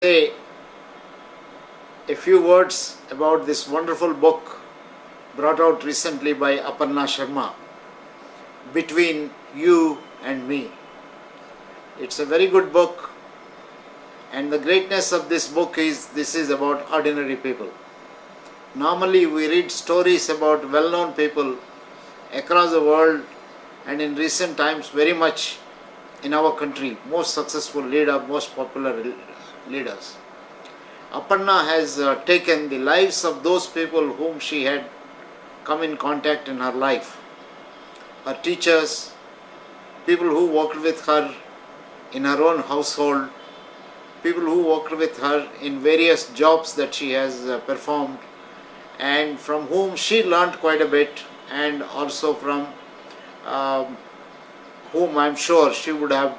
say a few words about this wonderful book brought out recently by Aparna Sharma, Between You and Me. It's a very good book, and the greatness of this book is this is about ordinary people. Normally we read stories about well-known people across the world, and in recent times very much in our country, most successful leader, most popular leaders. Aparna has taken the lives of those people whom she had come in contact in her life, her teachers, people who worked with her in her own household, people who worked with her in various jobs that she has performed, and from whom she learnt quite a bit, and also from whom I am sure she would have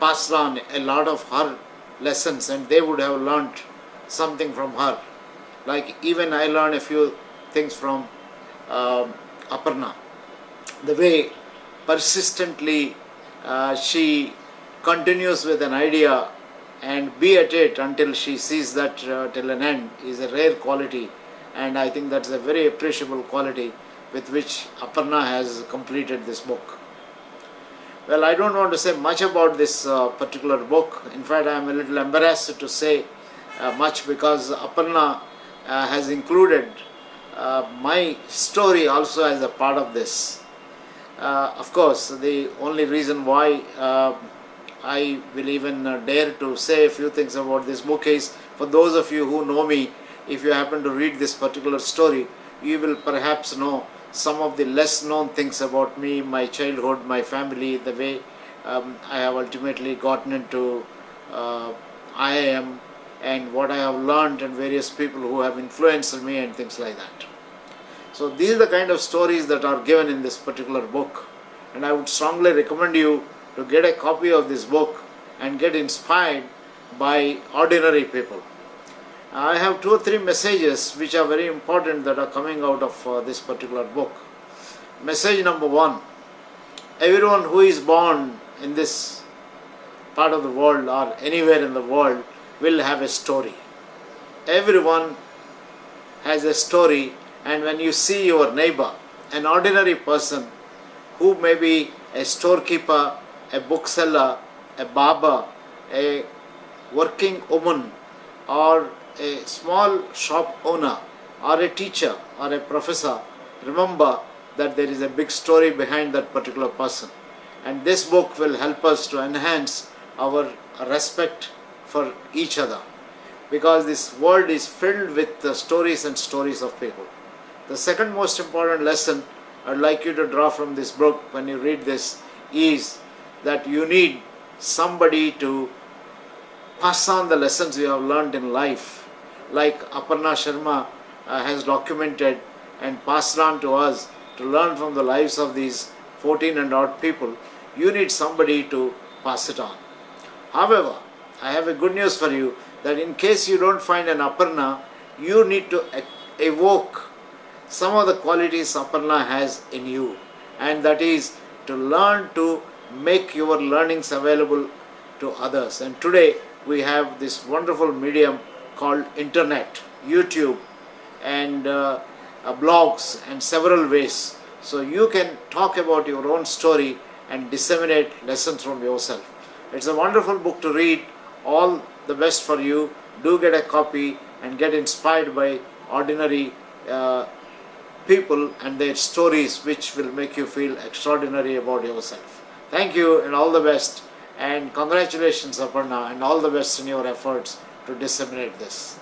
passed on a lot of her lessons, and they would have learnt something from her. Like even I learned a few things from Aparna. The way persistently she continues with an idea and be at it until she sees that till an end is a rare quality, and I think that's a very appreciable quality with which Aparna has completed this book. Well, I don't want to say much about this particular book. In fact, I am a little embarrassed to say much because Aparna has included my story also as a part of this. Of course, the only reason why I will even dare to say a few things about this book is, for those of you who know me, if you happen to read this particular story, you will perhaps know some of the less known things about me, my childhood, my family, the way I have ultimately gotten into IIM, and what I have learned, and various people who have influenced me and things like that. So these are the kind of stories that are given in this particular book, and I would strongly recommend you to get a copy of this book and get inspired by ordinary people. I have 2 or 3 messages which are very important that are coming out of this particular book. Message number 1: everyone who is born in this part of the world or anywhere in the world will have a story. Everyone has a story, and when you see your neighbor, an ordinary person who may be a storekeeper, a bookseller, a barber, a working woman, or a small shop owner, or a teacher, or a professor, remember that there is a big story behind that particular person. And this book will help us to enhance our respect for each other, because this world is filled with stories and stories of people. The second most important lesson I'd like you to draw from this book when you read this is that you need somebody to pass on the lessons you have learned in life, like Aparna Sharma has documented and passed on to us to learn from the lives of these 14 and odd people. You need somebody to pass it on. However, I have a good news for you, that in case you don't find an Aparna, you need to evoke some of the qualities Aparna has in you, and that is to learn to make your learnings available to others. And today we have this wonderful medium called internet, YouTube, and blogs, and several ways. So you can talk about your own story and disseminate lessons from yourself. It's a wonderful book to read. All the best for you. Do get a copy and get inspired by ordinary people and their stories, which will make you feel extraordinary about yourself. Thank you and all the best, and congratulations Aparna, and all the best in your efforts to disseminate this.